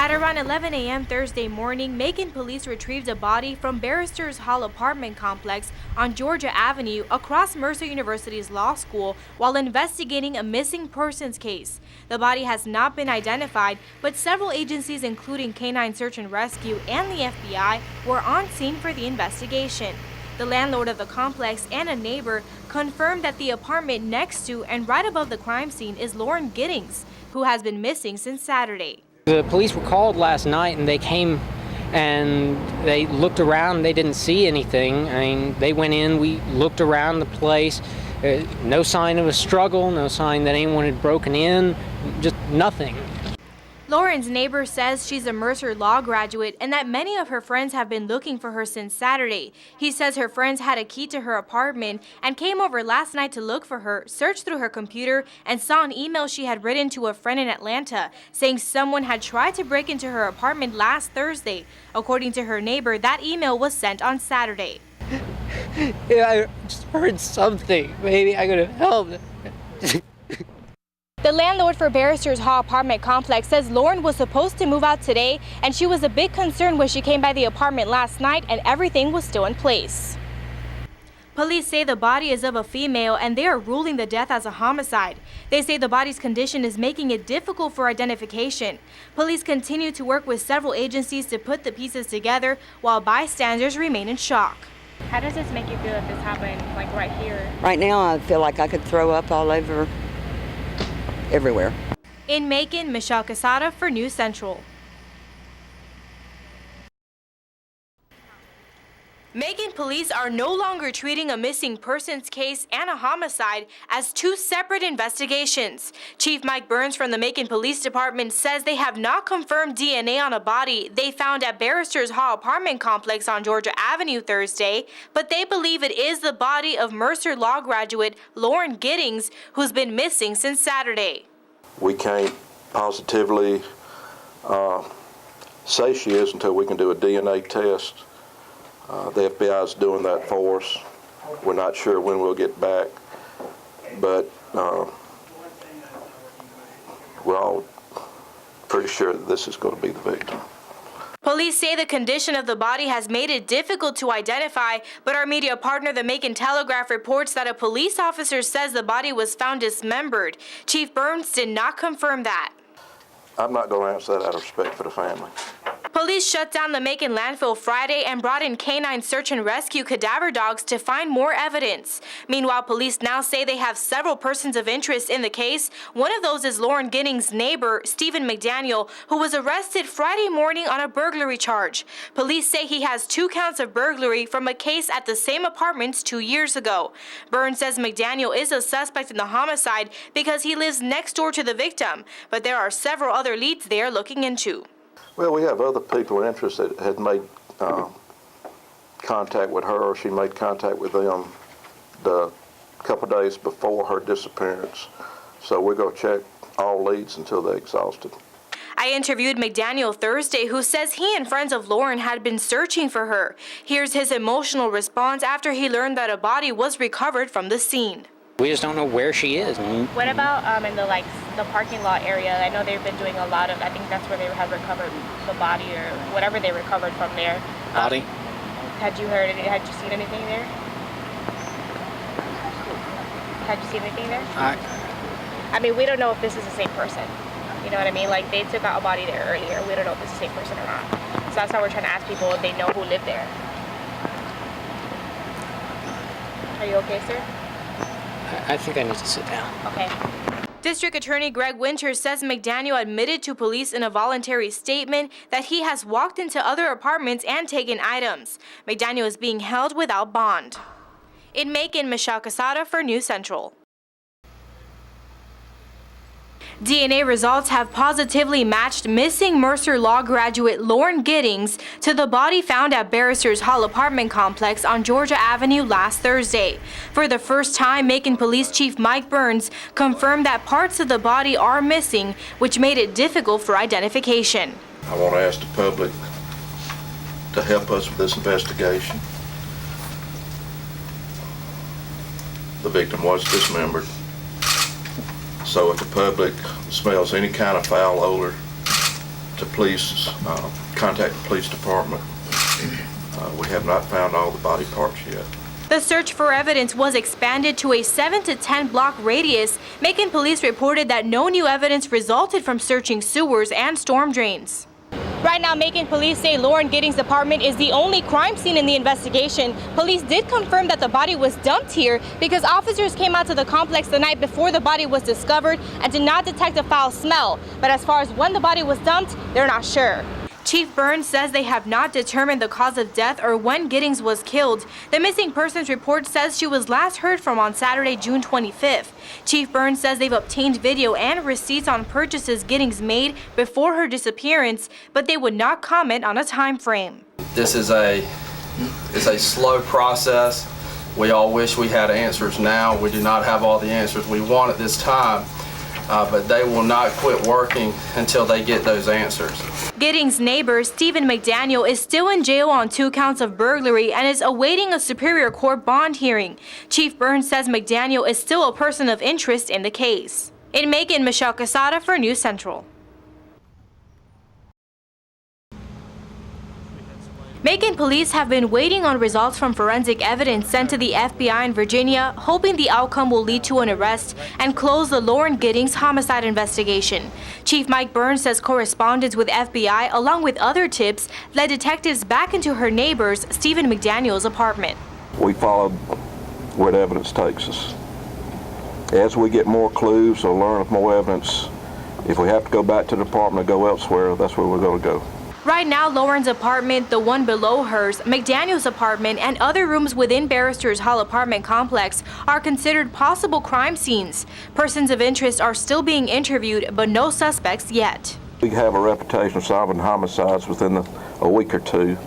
At around 11 a.m. Thursday morning, Macon police retrieved a body from Barristers Hall apartment complex on Georgia Avenue across Mercer University's law school while investigating a missing persons case. The body has not been identified, but several agencies including Canine Search and Rescue and the FBI were on scene for the investigation. The landlord of the complex and a neighbor confirmed that the apartment next to and right above the crime scene is Lauren Giddings, who has been missing since Saturday. The police were called last night and they came and they looked around. They didn't see anything. I mean, they went in, we looked around the place. No sign of a struggle, no sign that anyone had broken in, just nothing. Lauren's neighbor says she's a Mercer Law graduate and that many of her friends have been looking for her since Saturday. He says her friends had a key to her apartment and came over last night to look for her, searched through her computer, and saw an email she had written to a friend in Atlanta saying someone had tried to break into her apartment last Thursday. According to her neighbor, that email was sent on Saturday. Yeah, I just heard something. Maybe I could have helped. The landlord for Barristers Hall apartment complex says Lauren was supposed to move out today, and she was a bit concerned when she came by the apartment last night and everything was still in place. Police say the body is of a female and they are ruling the death as a homicide. They say the body's condition is making it difficult for identification. Police continue to work with several agencies to put the pieces together while bystanders remain in shock. How does this make you feel if this happened, like right here? Right now, I feel like I could throw up all over everywhere. In Macon, Michelle Casada for News Central. Macon police are no longer treating a missing persons case and a homicide as two separate investigations. Chief Mike Burns from the Macon Police Department says they have not confirmed DNA on a body they found at Barristers Hall apartment complex on Georgia Avenue Thursday, but they believe it is the body of Mercer Law graduate Lauren Giddings, who's been missing since Saturday. We can't positively say she is until we can do a DNA test. The FBI is doing that for us. We're not sure when we'll get back, but we're all pretty sure that this is going to be the victim. Police say the condition of the body has made it difficult to identify, but our media partner, the Macon Telegraph, reports that a police officer says the body was found dismembered. Chief Burns did not confirm that. I'm not going to answer that out of respect for the family. Police shut down the Macon landfill Friday and brought in Canine Search and Rescue cadaver dogs to find more evidence. Meanwhile, police now say they have several persons of interest in the case. One of those is Lauren Giddings' neighbor, Stephen McDaniel, who was arrested Friday morning on a burglary charge. Police say he has 2 counts of burglary from a case at the same apartments 2 years ago. Burns says McDaniel is a suspect in the homicide because he lives next door to the victim, but there are several other leads they are looking into. Well, we have other people of interest that had made contact with her, or she made contact with them the couple days before her disappearance. So we're going to check all leads until they're exhausted. I interviewed McDaniel Thursday, who says he and friends of Lauren had been searching for her. Here's his emotional response after he learned that a body was recovered from the scene. We just don't know where she is. What about in the parking lot area? I know they've been doing a lot of, I think that's where they have recovered the body or whatever they recovered from there. Body? Had you heard it? Had you seen anything there? Had you seen anything there? I mean, we don't know if this is the same person. You know what I mean? Like, they took out a body there earlier. We don't know if it's the same person or not. So that's why we're trying to ask people if they know who lived there. Are you okay, sir? I think I need to sit down. Okay. District Attorney Greg Winters says McDaniel admitted to police in a voluntary statement that he has walked into other apartments and taken items. McDaniel is being held without bond. In Macon, Michelle Casada for News Central. DNA results have positively matched missing Mercer Law graduate Lauren Giddings to the body found at Barristers Hall apartment complex on Georgia Avenue last Thursday. For the first time, Macon Police Chief Mike Burns confirmed that parts of the body are missing, which made it difficult for identification. I want to ask the public to help us with this investigation. The victim was dismembered. So if the public smells any kind of foul odor, to police, contact the police department. We have not found all the body parts yet. The search for evidence was expanded to a 7 to 10 block radius. Macon police reported that no new evidence resulted from searching sewers and storm drains. Right now, Macon police say Lauren Giddings' apartment is the only crime scene in the investigation. Police did confirm that the body was dumped here because officers came out to the complex the night before the body was discovered and did not detect a foul smell. But as far as when the body was dumped, they're not sure. Chief Burns says they have not determined the cause of death or when Giddings was killed. The missing persons report says she was last heard from on Saturday, June 25th. Chief Burns says they've obtained video and receipts on purchases Giddings made before her disappearance, but they would not comment on a time frame. This is a slow process. We all wish we had answers now. We do not have all the answers we want at this time. But they will not quit working until they get those answers. Giddings' neighbor, Stephen McDaniel, is still in jail on 2 counts of burglary and is awaiting a Superior Court bond hearing. Chief Burns says McDaniel is still a person of interest in the case. In Macon, Michelle Casada for News Central. Macon police have been waiting on results from forensic evidence sent to the FBI in Virginia, hoping the outcome will lead to an arrest and close the Lauren Giddings homicide investigation. Chief Mike Burns says correspondence with FBI, along with other tips, led detectives back into her neighbor's, Stephen McDaniel's, apartment. We followed where the evidence takes us. As we get more clues or learn of more evidence, if we have to go back to the department or go elsewhere, that's where we're going to go. Right now, Lauren's apartment, the one below hers, McDaniel's apartment, and other rooms within Barrister's Hall apartment complex are considered possible crime scenes. Persons of interest are still being interviewed, but no suspects yet. We have a reputation of solving homicides within a week or two,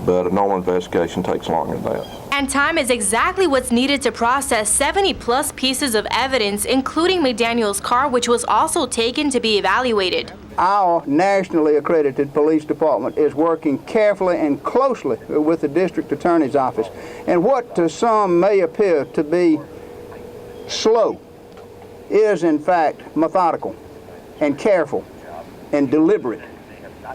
but a normal investigation takes longer than that. And time is exactly what's needed to process 70-plus pieces of evidence, including McDaniel's car, which was also taken to be evaluated. Our nationally accredited police department is working carefully and closely with the district attorney's office. And what to some may appear to be slow is in fact methodical and careful and deliberate.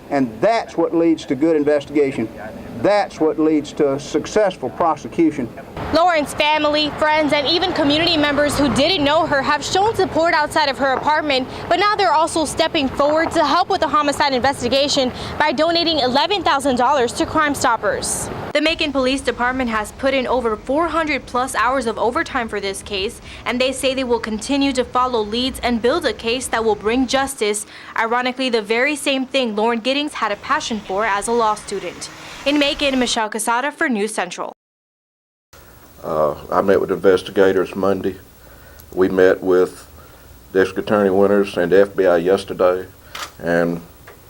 And that's what leads to good investigation. That's what leads to a successful prosecution. Lauren's family, friends, and even community members who didn't know her have shown support outside of her apartment, but now they're also stepping forward to help with the homicide investigation by donating $11,000 to Crime Stoppers. The Macon Police Department has put in over 400-plus hours of overtime for this case, and they say they will continue to follow leads and build a case that will bring justice. Ironically, the very same thing Lauren Giddings had a passion for as a law student. In Macon, Michelle Casada for News Central. I met with investigators Monday. We met with District Attorney Winters and the FBI yesterday, and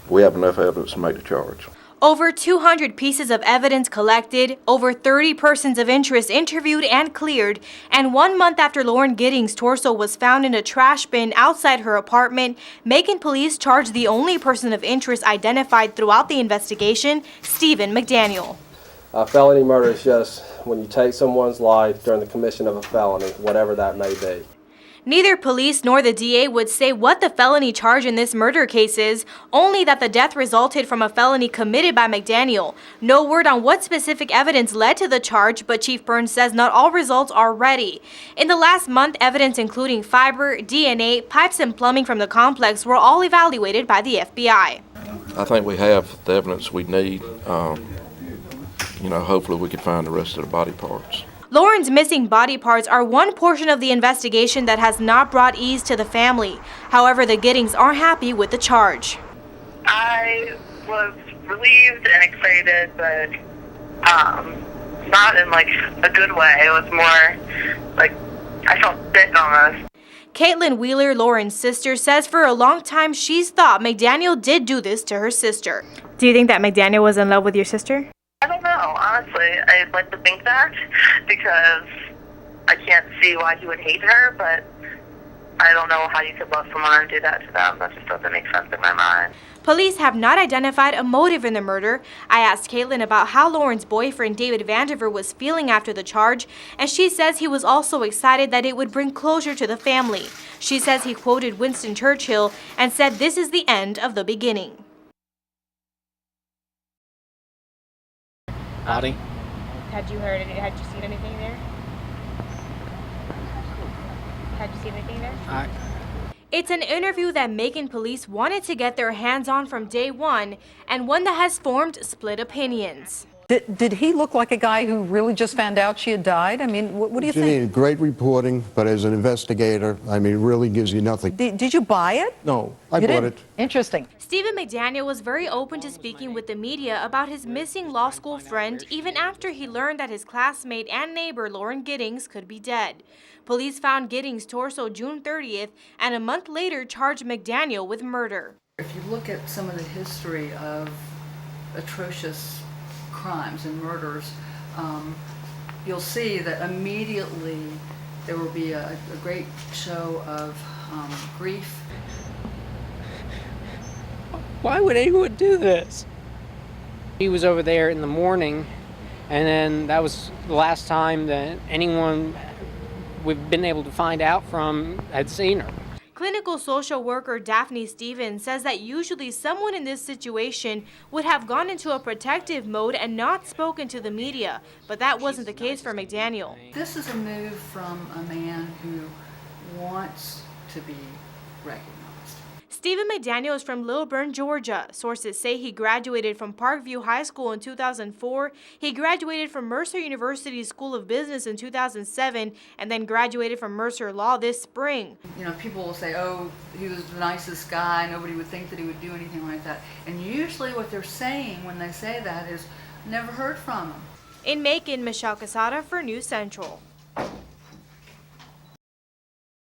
we have enough evidence to make the charge. Over 200 pieces of evidence collected, over 30 persons of interest interviewed and cleared, and 1 month after Lauren Giddings' torso was found in a trash bin outside her apartment, Macon police charged the only person of interest identified throughout the investigation, Stephen McDaniel. Felony murder is just when you take someone's life during the commission of a felony, whatever that may be. Neither police nor the DA would say what the felony charge in this murder case is, only that the death resulted from a felony committed by McDaniel. No word on what specific evidence led to the charge, but Chief Burns says not all results are ready. In the last month, evidence including fiber, DNA, pipes, and plumbing from the complex were all evaluated by the FBI. I think we have the evidence we need. Hopefully we could find the rest of the body parts. Lauren's missing body parts are one portion of the investigation that has not brought ease to the family. However, the Giddings are happy with the charge. I was relieved and excited, but not in a good way. It was more I felt sick almost. Caitlin Wheeler, Lauren's sister, says for a long time she's thought McDaniel did do this to her sister. Do you think that McDaniel was in love with your sister? I don't know, honestly. I'd like to think that because I can't see why he would hate her, but I don't know how you could love someone and do that to them. That just doesn't make sense in my mind. Police have not identified a motive in the murder. I asked Caitlin about how Lauren's boyfriend, David Vandiver, was feeling after the charge, and she says he was also excited that it would bring closure to the family. She says he quoted Winston Churchill and said, "This is the end of the beginning." body. Had you heard any, had you seen anything there? Had you seen anything there? It's an interview that Macon police wanted to get their hands on from day one, and one that has formed split opinions. Did he look like a guy who really just found out she had died? I mean, what do you think? Great reporting, but as an investigator, I mean, it really gives you nothing. Did you buy it? No, I You bought didn't? it. Interesting. Stephen McDaniel was very open to speaking with the media about his missing law school friend even after he learned that his classmate and neighbor Lauren Giddings could be dead. Police found Giddings' torso June 30th and a month later charged McDaniel with murder. If you look at some of the history of atrocious crimes and murders, you'll see that immediately there will be a great show of grief. Why would anyone do this? He was over there in the morning, and then that was the last time that anyone we've been able to find out from had seen her. Clinical social worker Daphne Stevens says that usually someone in this situation would have gone into a protective mode and not spoken to the media, but that wasn't the case for McDaniel. This is a move from a man who wants to be recognized. Stephen McDaniel is from Lilburn, Georgia. Sources say he graduated from Parkview High School in 2004. He graduated from Mercer University School of Business in 2007 and then graduated from Mercer Law this spring. You know, people will say, oh, he was the nicest guy, nobody would think that he would do anything like that. And usually what they're saying when they say that is, never heard from him. In Macon, Michelle Casada for News Central.